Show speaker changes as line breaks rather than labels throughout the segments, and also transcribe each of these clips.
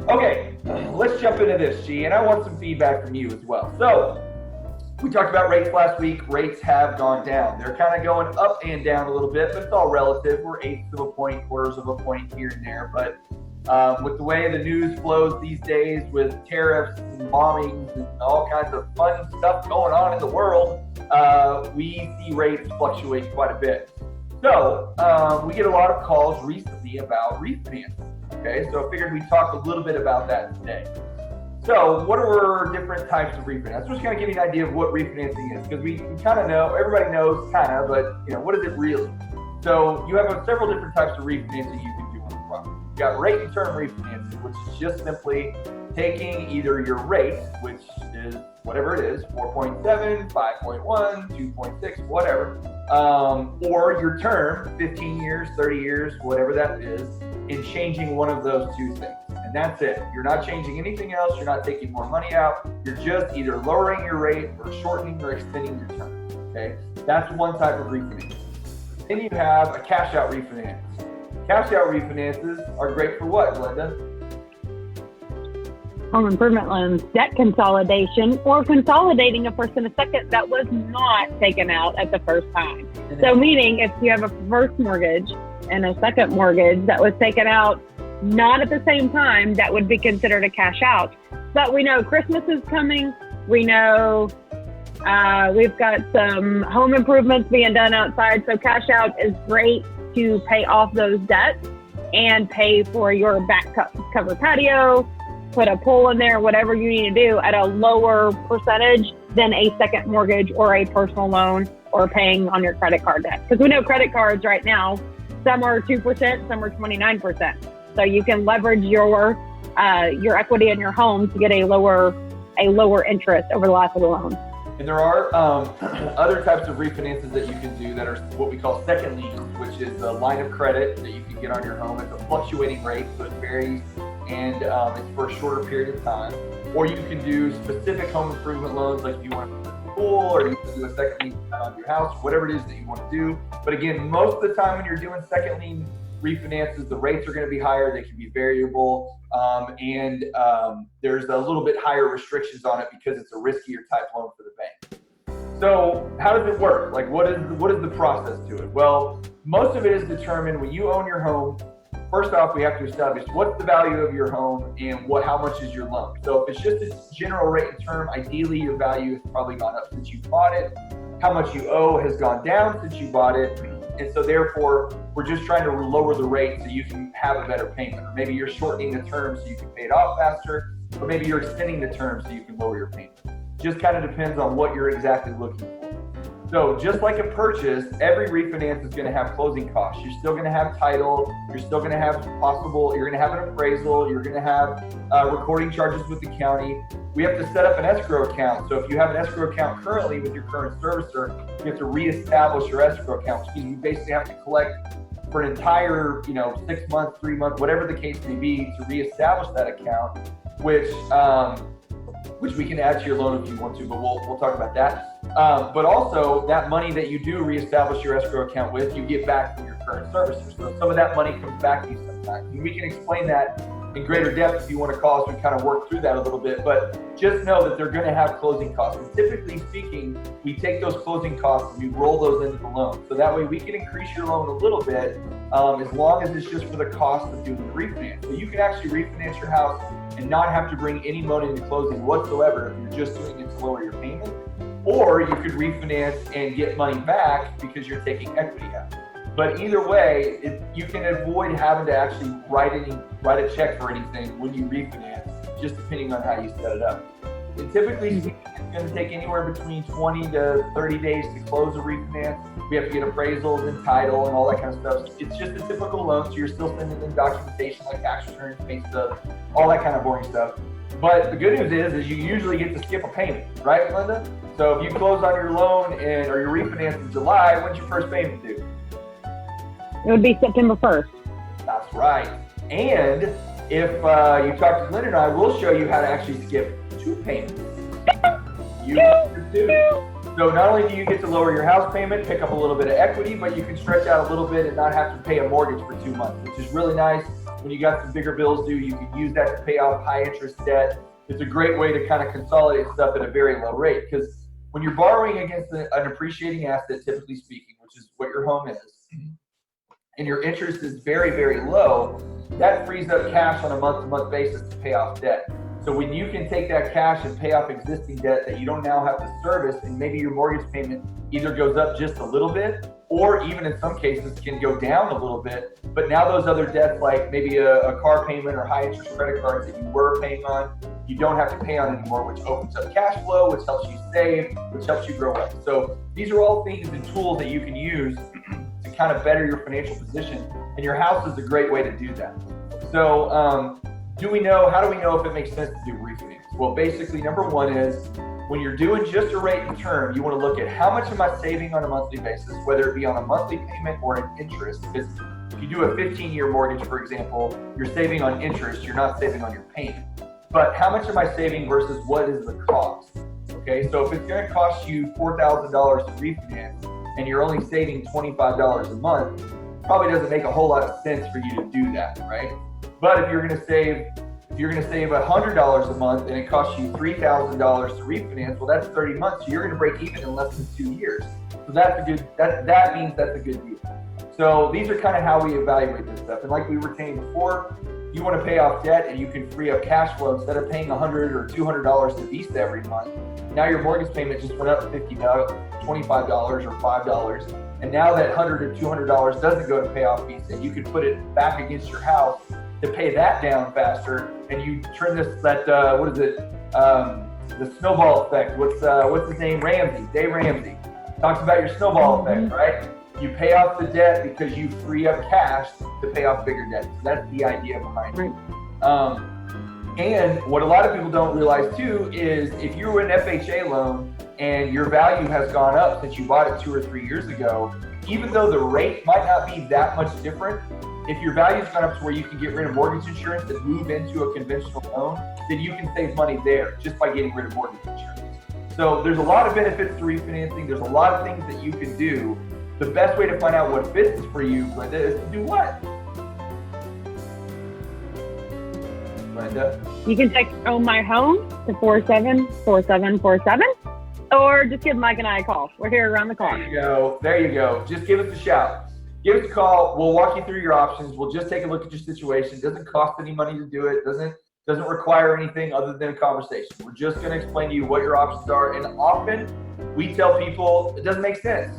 Okay, let's jump into this, G, and I want some feedback from you as well. So, we talked about rates last week. Rates have gone down. They're kind of going up and down a little bit, but it's all relative. We're eighths of a point, quarters of a point here and there. But with the way the news flows these days with tariffs and bombings and all kinds of fun stuff going on in the world, we see rates fluctuate quite a bit. So we get a lot of calls recently about refinance. Okay, so I figured we'd talk a little bit about that today. So what are different types of refinance? We're just going to give you an idea of what refinancing is, because we kind of know, everybody knows kind of, but what is it really? So you have several different types of refinancing you can do on the property. You've got rate and term refinancing, which is just simply taking either your rate, which is whatever it is, 4.7, 5.1, 2.6, whatever, or your term, 15 years, 30 years, whatever that is, and changing one of those two things. And that's it. You're not changing anything else. You're not taking more money out. You're just either lowering your rate or shortening or extending your term. Okay? That's one type of refinance. Then you have a cash out refinance. Cash out refinances are great for what, Glenda?
Home improvement loans, debt consolidation, or consolidating a first and a second that was not taken out at the first time. So meaning if you have a first mortgage and a second mortgage that was taken out not at the same time, that would be considered a cash out. But we know Christmas is coming. We know we've got some home improvements being done outside. So cash out is great to pay off those debts and pay for your back cover patio, put a pool in there, whatever you need to do at a lower percentage than a second mortgage or a personal loan or paying on your credit card debt. Because we know credit cards right now, some are 2%, some are 29%. So you can leverage your equity in your home to get a lower interest over the life of the loan.
And there are other types of refinances that you can do that are what we call second liens, which is a line of credit that you can get on your home. It's a fluctuating rate, so it varies, and it's for a shorter period of time. Or you can do specific home improvement loans, like if you want to put a pool, or you can do a second lien on your house, whatever it is that you want to do. But again, most of the time when you're doing second lien refinances, the rates are going to be higher. They can be variable, and there's a little bit higher restrictions on it because it's a riskier type loan for the bank. So how does it work? Like, what is the process to it? Well, most of it is determined when you own your home. First off, we have to establish what's the value of your home and how much is your loan. So if it's just a general rate and term, ideally your value has probably gone up since you bought it. How much you owe has gone down since you bought it. And so therefore, we're just trying to lower the rate so you can have a better payment. Or maybe you're shortening the term so you can pay it off faster. Or maybe you're extending the term so you can lower your payment. Just kind of depends on what you're exactly looking for. So just like a purchase, every refinance is going to have closing costs. You're still going to have title. You're still going to have you're going to have an appraisal. You're going to have recording charges with the county. We have to set up an escrow account. So if you have an escrow account currently with your current servicer, you have to reestablish your escrow account, which means you basically have to collect for an entire, 6 months, 3 months, whatever the case may be, to reestablish that account, which we can add to your loan if you want to, but we'll talk about that. But also, that money that you do reestablish your escrow account with, you get back from your current servicer. So some of that money comes back to you sometimes. And we can explain that in greater depth if you want to call us and kind of work through that a little bit. But just know that they're going to have closing costs. And typically speaking, we take those closing costs and we roll those into the loan. So that way we can increase your loan a little bit as long as it's just for the cost of doing the refinance. So you can actually refinance your house and not have to bring any money into closing whatsoever if you're just doing it to lower your payment. Or you could refinance and get money back because you're taking equity out. But either way, you can avoid having to actually write a check for anything when you refinance, just depending on how you set it up. And typically, it's going to take anywhere between 20 to 30 days to close a refinance. We have to get appraisals and title and all that kind of stuff. It's just a typical loan, so you're still sending in documentation like tax returns, pay stubs, all that kind of boring stuff. But the good news is you usually get to skip a payment, right, Linda? So if you close on your loan or your refinance in July, when's your first payment due?
It would be September 1st.
That's right. And if you talk to Glenn and I, we'll show you how to actually skip 2 payments. You get to 2. So not only do you get to lower your house payment, pick up a little bit of equity, but you can stretch out a little bit and not have to pay a mortgage for 2 months, which is really nice. when you got some bigger bills due, you can use that to pay off high interest debt. It's a great way to kind of consolidate stuff at a very low rate, because when you're borrowing against an appreciating asset, typically speaking, which is what your home is, and your interest is very, very low, that frees up cash on a month-to-month basis to pay off debt. So when you can take that cash and pay off existing debt that you don't now have to service, and maybe your mortgage payment either goes up just a little bit, or even in some cases can go down a little bit, but now those other debts, like maybe a car payment or high interest credit cards that you were paying on, you don't have to pay on anymore, which opens up cash flow, which helps you save, which helps you grow up. So these are all things and tools that you can use to kind of better your financial position, and your house is a great way to do that. So how do we know if it makes sense to do refinance? Well, basically, number one is when you're doing just a rate and term, you want to look at how much am I saving on a monthly basis, whether it be on a monthly payment or an interest. Because if you do a 15-year mortgage, for example, you're saving on interest, you're not saving on your payment. But how much am I saving versus what is the cost? Okay, so if it's going to cost you $4,000 to refinance and you're only saving $25 a month, probably doesn't make a whole lot of sense for you to do that, right? But if you're going to save $100 a month and it costs you $3,000 to refinance, well, that's 30 months. So you're going to break even in less than 2 years. So that means that's a good deal. So these are kind of how we evaluate this stuff. And like we were saying before, you want to pay off debt and you can free up cash flow instead of paying $100 or $200 to Visa every month. Now your mortgage payment just went up $25 or $5. And now that $100 or $200 doesn't go to pay off Visa, you can put it back against your house to pay that down faster, and you turn the snowball effect. What's his name? Dave Ramsey talks about your snowball effect, right? You pay off the debt because you free up cash to pay off bigger debts. So that's the idea behind it. And what a lot of people don't realize too is if you were an FHA loan and your value has gone up since you bought it 2 or 3 years ago, even though the rate might not be that much different, if your value's gone up to where you can get rid of mortgage insurance and move into a conventional loan, then you can save money there just by getting rid of mortgage insurance. So there's a lot of benefits to refinancing. There's a lot of things that you can do. The best way to find out what fits for you, Glenda, is to do what? Glenda?
You can text "Own My Home" to 474747, or just give Mike and I a call. We're here around the clock.
There you go. Just give us a shout. Give us a call. We'll walk you through your options. We'll just take a look at your situation. It doesn't cost any money to do it. Doesn't require anything other than a conversation. We're just going to explain to you what your options are. And often we tell people it doesn't make sense.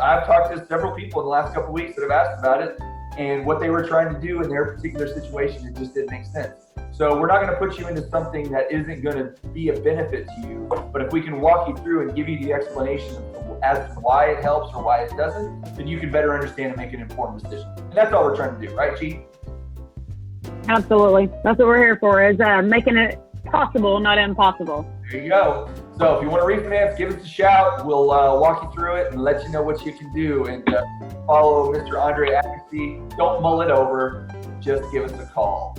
I've talked to several people in the last couple of weeks that have asked about it and what they were trying to do in their particular situation. It just didn't make sense. So we're not going to put you into something that isn't going to be a benefit to you. But if we can walk you through and give you the explanation as to why it helps or why it doesn't, then you can better understand and make an informed decision. And that's all we're trying to do, right, Chief?
Absolutely. That's what we're here for, is making it possible, not impossible.
There you go. So if you want to refinance, give us a shout. We'll walk you through it and let you know what you can do. And follow Mr. Andre Agassi. Don't mull it over. Just give us a call.